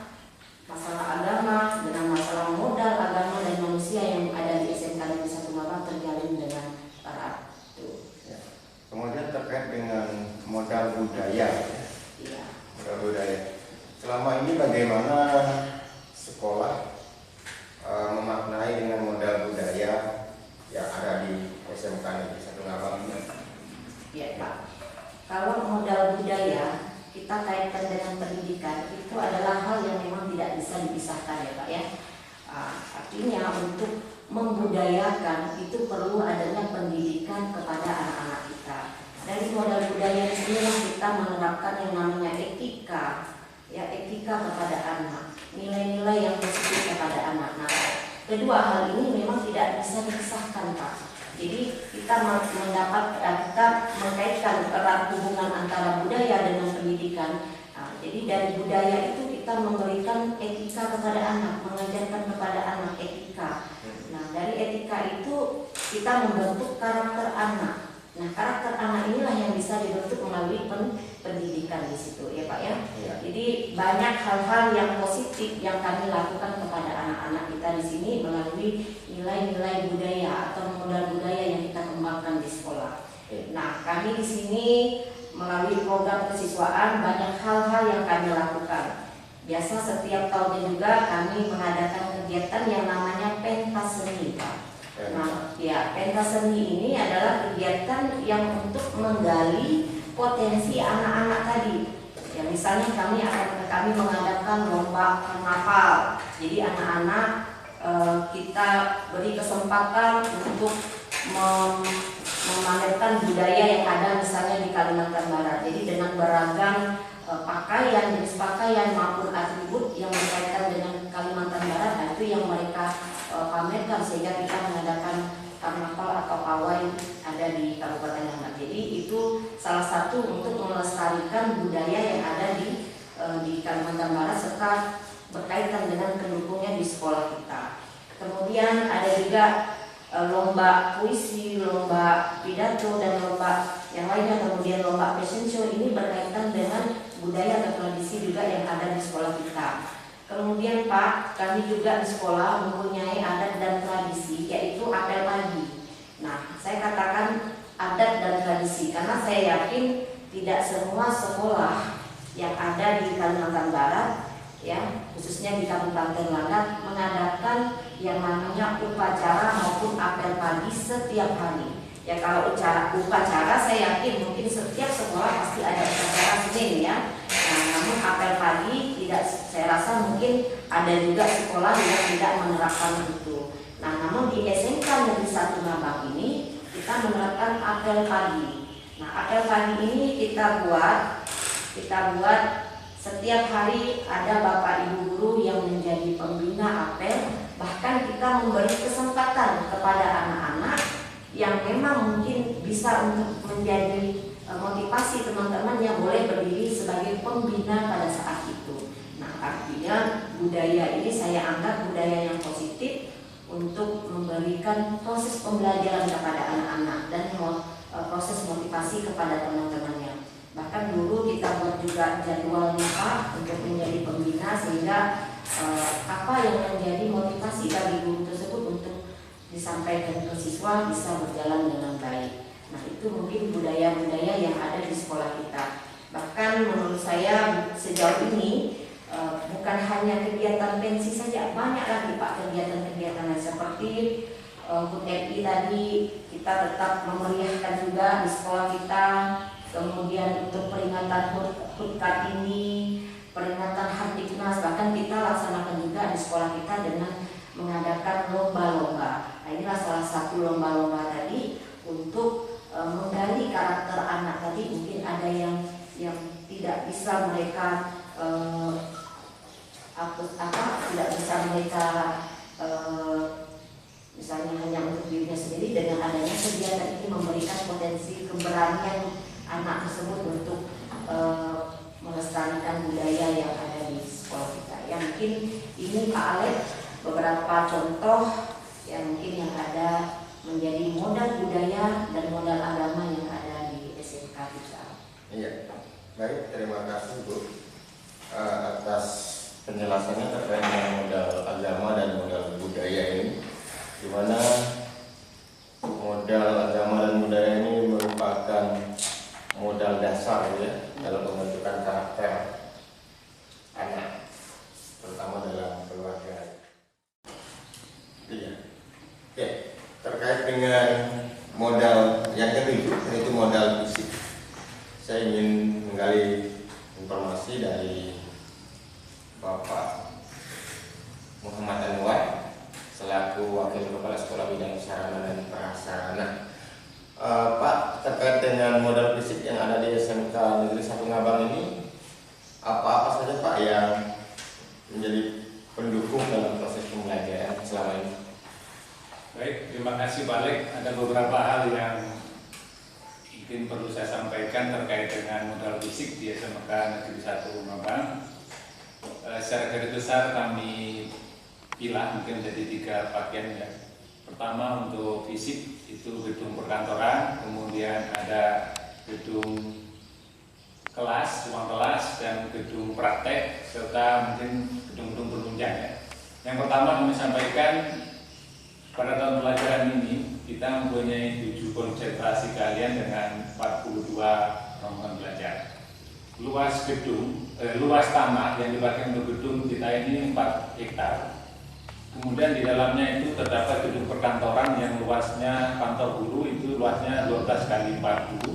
masalah agama dengan masalah modal agama dan manusia yang ada di SMK Negeri 1 Ngabak terjalin dengan erat. Ya. Kemudian terkait dengan modal budaya, Iya. modal budaya. Selama ini bagaimana sekolah memaknai dengan modal budaya yang ada di SMK Negeri 1 Ngabak ini? Ya Pak, kalau modal budaya kita kaitkan dengan pendidikan itu adalah hal yang memang tidak bisa dipisahkan ya Pak ya. Artinya untuk membudayakan itu perlu adanya pendidikan kepada anak-anak kita. Dari modal budaya inilah kita menerapkan yang namanya etika, ya etika kepada anak, nilai-nilai yang positif kepada anak. Nah, kedua hal ini memang tidak bisa dipisahkan Pak. Jadi kita mengkaitkan erat hubungan antara budaya dengan pendidikan. Nah, jadi dari budaya itu kita memberikan etika kepada anak, mengajarkan kepada anak etika. Nah, dari etika itu kita membentuk karakter anak. Nah, karakter anak inilah yang bisa dibentuk melalui pendidikan di situ ya Pak ya. Ya. Jadi banyak hal-hal yang positif yang kami lakukan kepada anak-anak kita di sini melalui nilai-nilai budaya atau modal budaya yang kita kembangkan di sekolah. Nah, kami di sini melalui program kesiswaan banyak hal-hal yang kami lakukan. Biasa setiap tahunnya juga kami mengadakan kegiatan yang namanya pentas seni Pak. Nah, ya pentas seni ini adalah kegiatan yang untuk menggali potensi anak-anak tadi. Ya, misalnya kami mengadakan lomba karnaval. Jadi anak-anak kita beri kesempatan untuk memamerkan budaya yang ada misalnya di Kalimantan Barat. Jadi dengan beragam pakaian, jenis pakaian maupun atribut yang berkaitan dengan Kalimantan Barat, nah itu yang mereka pamerkan sehingga kita mengadakan karnaval atau pawai ada di Kabupaten Landak. Jadi itu salah satu untuk melestarikan budaya yang ada di Kalimantan Barat serta berkaitan dengan pendukungnya di sekolah kita. Kemudian ada juga lomba puisi, lomba pidato, dan lomba yang lainnya, kemudian lomba fashion show. Ini berkaitan dengan budaya dan tradisi juga yang ada di sekolah kita. Kemudian Pak, kami juga di sekolah mempunyai adat dan tradisi, yaitu apel pagi. Nah, saya katakan adat dan tradisi karena saya yakin tidak semua sekolah yang ada di Kalimantan Barat, ya khususnya di Kabupaten Landak, mengadakan yang namanya upacara maupun apel pagi setiap hari. Ya kalau upacara saya yakin mungkin setiap sekolah pasti ada upacara Senin ya. Nah, namun apel pagi tidak, saya rasa mungkin ada juga sekolah yang tidak menerapkan itu. Nah, namun di SMK Negeri 1 Ngabang ini kita menerapkan apel pagi. Nah, apel pagi ini kita buat setiap hari ada Bapak Ibu guru yang menjadi pembina apel. Bahkan kita memberi kesempatan kepada anak-anak yang memang mungkin bisa untuk menjadi motivasi teman-teman yang boleh berdiri sebagai pembina pada saat itu. Nah, artinya budaya ini saya anggap budaya yang positif untuk memberikan proses pembelajaran kepada anak-anak dan proses motivasi kepada teman-temannya. Bahkan dulu kita buat juga jadwalnya Pak untuk menjadi pembina sehingga apa yang menjadi motivasi bagi guru tersebut untuk disampaikan ke siswa bisa berjalan dengan baik. Nah, itu mungkin budaya-budaya yang ada di sekolah kita. Bahkan menurut saya sejauh ini bukan hanya kegiatan pensi saja, banyak lagi Pak kegiatan-kegiatan seperti HUT RI tadi kita tetap memeriahkan juga di sekolah kita. Kemudian untuk peringatan HUT Kartini, peringatan Hartiknas, bahkan kita laksanakan juga di sekolah kita dengan mengadakan lomba-lomba. Nah, inilah salah satu lomba-lomba tadi untuk menggali karakter anak tadi. Mungkin ada yang tidak bisa mereka tidak bisa mereka misalnya hanya untuk dirinya sendiri. Dengan adanya kegiatan ini memberikan potensi keberanian anak tersebut untuk melestarikan budaya yang ada di sekolah kita. Ya mungkin ini Pak Alek beberapa contoh yang mungkin yang ada menjadi modal budaya dan modal agama yang ada di SMK kita. Iya, baik, terima kasih Bu atas penjelasannya terkait dengan modal agama dan modal budaya ini, di mana modal agama dan budaya ini merupakan modal dasar ya dalam pembentukan karakter anak, terutama dalam keluarga. Iya. Oke, terkait dengan modal yang ketujuh, yaitu modal fisik. Saya ingin menggali informasi dari Bapak Muhammad Anwar selaku Wakil Kepala Sekolah Bidang Sarana dan Prasarana. Pak, terkait dengan modal fisik yang ada di SMK Negeri 1 Ngabang ini, apa-apa saja Pak yang menjadi pendukung dalam proses pembelajaran selama ini? Baik, terima kasih Pak Alek. Ada beberapa hal yang mungkin perlu saya sampaikan terkait dengan modal fisik di SMK Negeri 1 Ngabang. Secara garis besar kami pilah mungkin menjadi 3 bagian ya. Pertama untuk fisik itu gedung perkantoran, kemudian ada gedung kelas, ruang kelas, dan gedung praktek, serta mungkin gedung-gedung penunjang ya. Yang pertama kami sampaikan pada tahun pelajaran ini kita mempunyai 7 konsentrasi kalian dengan 42 rombongan belajar. Luas gedung, luas tanah yang dipakai untuk gedung kita ini 4 hektar. Kemudian di dalamnya itu terdapat gedung perkantoran yang luasnya kantor guru itu luasnya 12 kali 40.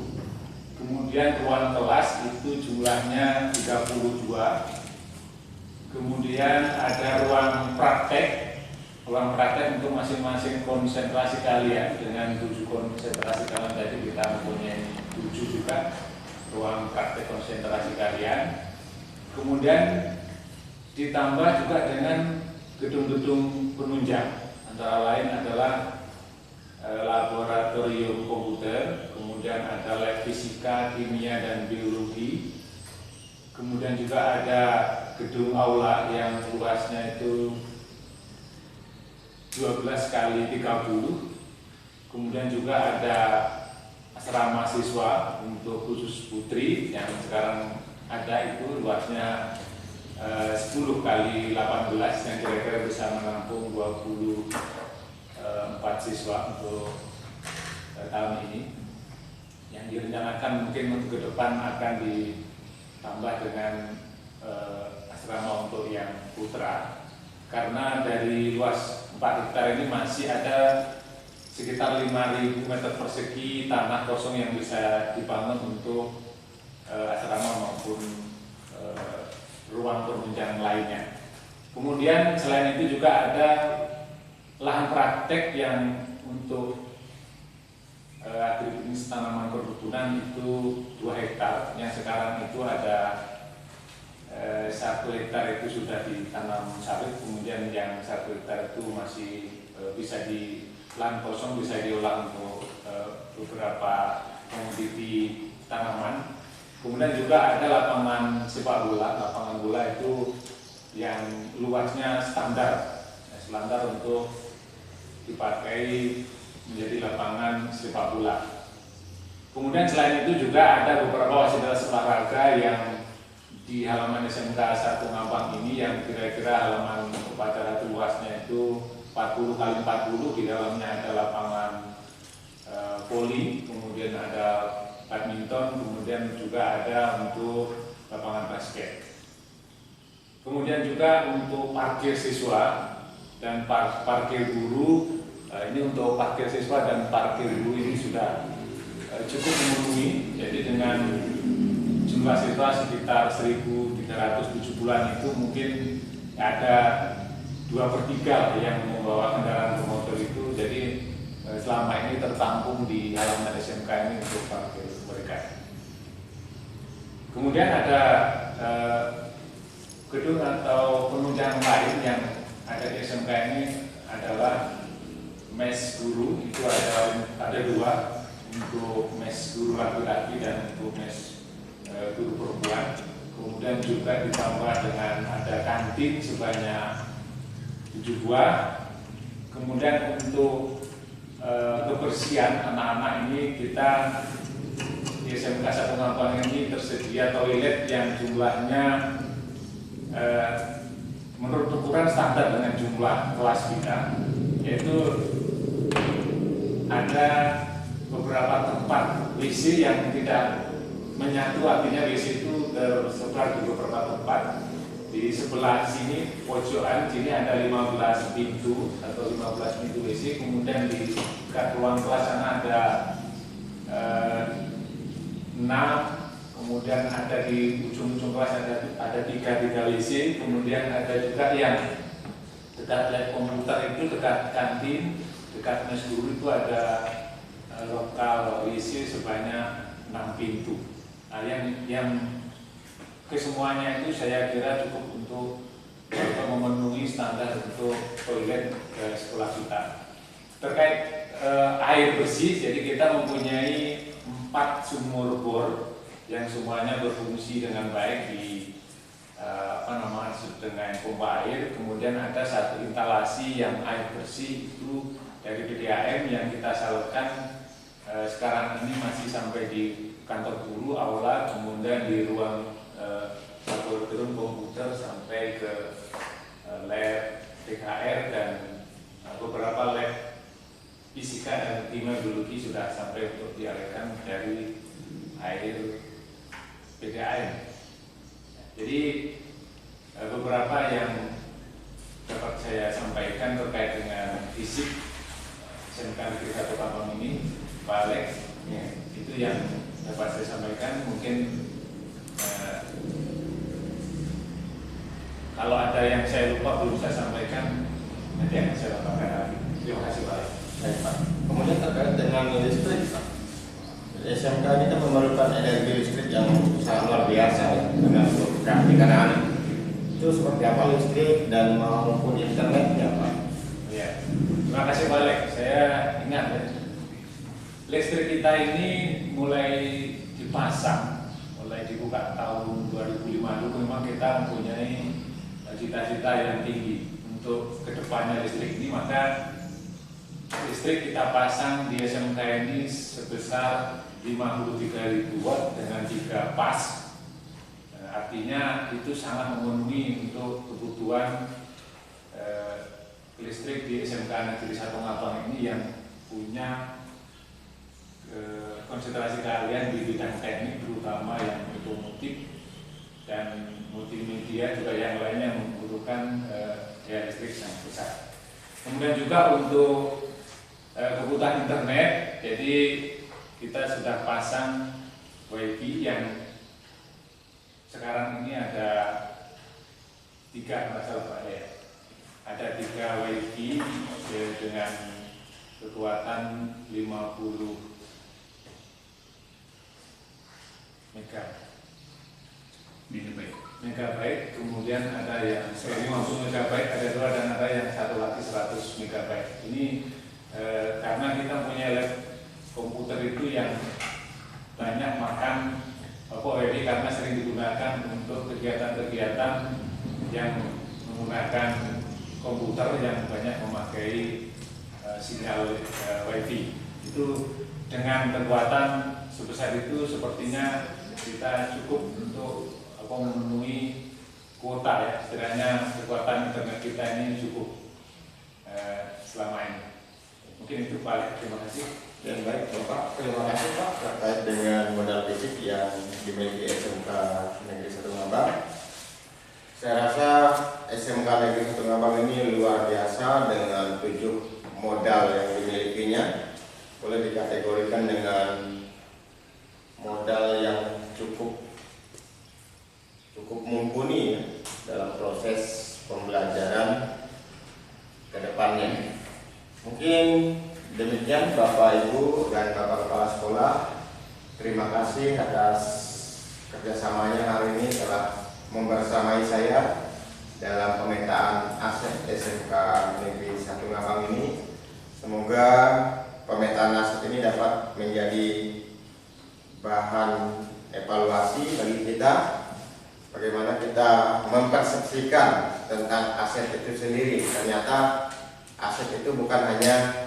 Kemudian ruang kelas itu jumlahnya 32. Kemudian ada ruang praktek untuk masing-masing konsentrasi kalian dengan 7 konsentrasi kalian tadi kita mempunyai 7 juga. ruang praktek konsentrasi kalian. Kemudian ditambah juga dengan gedung-gedung penunjang, antara lain adalah laboratorium komputer, kemudian ada lab fisika, kimia, dan biologi. Kemudian juga ada gedung aula yang luasnya itu 12 kali 30. Kemudian juga ada asrama siswa untuk khusus putri yang sekarang ada, itu luasnya 10 kali 18 yang kira-kira bisa menampung 24 siswa untuk tahun ini. Yang direncanakan mungkin untuk ke depan akan ditambah dengan asrama untuk yang putra, karena dari luas 4 hektar ini masih ada sekitar 5.000 meter persegi tanah kosong yang bisa dibangun untuk asrama maupun ruang penunjang lainnya. Kemudian selain itu juga ada lahan praktek yang untuk agribisnis tanaman perkebunan itu 2 hektar, yang sekarang itu ada 1 hektar itu sudah ditanam sawit, kemudian yang 1 hektar itu masih bisa di lahan kosong, bisa diolah untuk beberapa komoditi tanaman. Kemudian juga ada lapangan sepak bola. Lapangan bola itu yang luasnya standar untuk dipakai menjadi lapangan sepak bola. Kemudian selain itu juga ada beberapa fasilitas olahraga yang di halaman SMK 1 Ngabang ini, yang kira-kira halaman upacara itu luasnya itu 40 kali 40. Di dalamnya ada lapangan voli, kemudian ada badminton, kemudian juga ada untuk lapangan basket. Kemudian juga untuk parkir siswa dan parkir guru. Ini untuk parkir siswa dan parkir guru ini sudah cukup memenuhi. Jadi dengan jumlah siswa sekitar 1.370-an itu mungkin ada 2/3 yang membawa kendaraan bermotor itu. Jadi selama ini tertampung di halaman SMK ini untuk parkir mereka. Kemudian ada gedung atau penunjang lain yang ada di SMK ini adalah mes guru. Itu ada 2, untuk mes guru laki-laki dan untuk mes guru perempuan. Kemudian juga ditambah dengan ada kantin sebanyak 7 buah. Kemudian untuk kebersihan anak-anak ini, kita di SMK 1 Ngabang ini tersedia toilet yang jumlahnya menurut ukuran standar dengan jumlah kelas kita, yaitu ada beberapa tempat WC yang tidak menyatu, artinya WC itu tersebar di beberapa tempat. Di sebelah sini pojokan sini ada 15 pintu atau 15 pintu WC. Kemudian di dekat ruang kelas sana ada 6. Kemudian ada di ujung-ujung kelas ada 3 WC. Kemudian ada juga yang dekat lab komputer itu, dekat kantin, dekat mes guru itu ada lokal WC sebanyak 6 pintu. Nah, yang kesemuanya itu saya kira cukup untuk memenuhi standar untuk toilet sekolah kita. Terkait air bersih, jadi kita mempunyai 4 sumur bor yang semuanya berfungsi dengan baik di dengan pompa air. Kemudian ada 1 instalasi yang air bersih itu dari PDAM yang kita salurkan sekarang ini masih sampai di kantor guru, aula, kemudian di ruang laboratorium komputer sampai ke lab TKR dan beberapa lab fisika dan kimia biologi sudah sampai untuk dialirkan dari air PDAM. Jadi beberapa yang dapat saya sampaikan terkait dengan fisik SMK Negeri 1 Ngabang ini, Pak Alex, ya, itu yang dapat saya sampaikan. Mungkin kalau ada yang saya lupa belum saya sampaikan, nanti akan saya tambahkan lagi. Terima kasih Pak Alex. Baik, Pak. Kemudian terkait dengan listrik, Pak. SMK ini kan memerlukan energi listrik yang sangat luar biasa ya, dengan keanekaraan itu seperti apa listrik dan maupun internetnya Pak? Ya, terima kasih Pak Lek. Saya ingat ya, listrik kita ini mulai dipasang, mulai dibuka tahun 2005 dulu. Memang kita mempunyai cita-cita yang tinggi untuk kedepannya listrik ini, maka listrik kita pasang di SMK ini sebesar 53.000 watt dengan 3 pas. Artinya itu sangat memenuhi untuk kebutuhan listrik di SMK Negeri 1 Ngabang ini yang punya konsentrasi keahlian di bidang teknik, terutama yang otomotif dan multimedia, juga yang lainnya yang membutuhkan daya listrik yang besar. Kemudian juga untuk kebutuhan internet, jadi kita sudah pasang WiFi yang sekarang ini ada 3 masalah Pak ya. Ada 3 WiFi dengan kekuatan 50 megabyte, kemudian ada yang 50 megabyte, ada 2, dan ada yang satu lagi 100 megabyte. Ini karena kita punya lab komputer itu yang banyak makan WiFi karena sering digunakan untuk kegiatan-kegiatan yang menggunakan komputer yang banyak memakai sinyal WiFi. Itu dengan kekuatan sebesar itu sepertinya kita cukup untuk memenuhi kuota ya, istilahnya kekuatan internet kita ini cukup selama ini. Mungkin itu Pak. Terima kasih. Dan baik Bapak, terima kasih Pak terkait dengan modal fisik yang dimiliki SMK Negeri 1 Ngabang. Saya rasa SMK Negeri 1 Ngabang ini luar biasa dengan 7 modal yang dimilikinya. Boleh dikategorikan dengan modal yang cukup mumpuni ya, dalam proses pembelajaran ke depannya. Mungkin demikian Bapak Ibu dan Bapak Kepala Sekolah. Terima kasih atas kerjasamanya hari ini telah membersamai saya dalam pemetaan aset SMK Negeri 1 Ngabang ini. Semoga pemetaan aset ini dapat menjadi bahan evaluasi bagi kita, bagaimana kita mempersepsikan tentang aset itu sendiri. Ternyata aset itu bukan hanya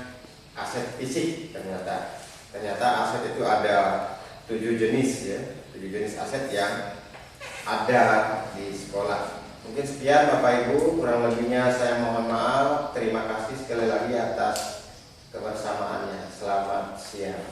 aset fisik, ternyata aset itu ada 7 jenis ya, 7 jenis aset yang ada di sekolah. Mungkin sekian Bapak Ibu, kurang lebihnya saya mohon maaf. Terima kasih sekali lagi atas kebersamaannya. Selamat siang.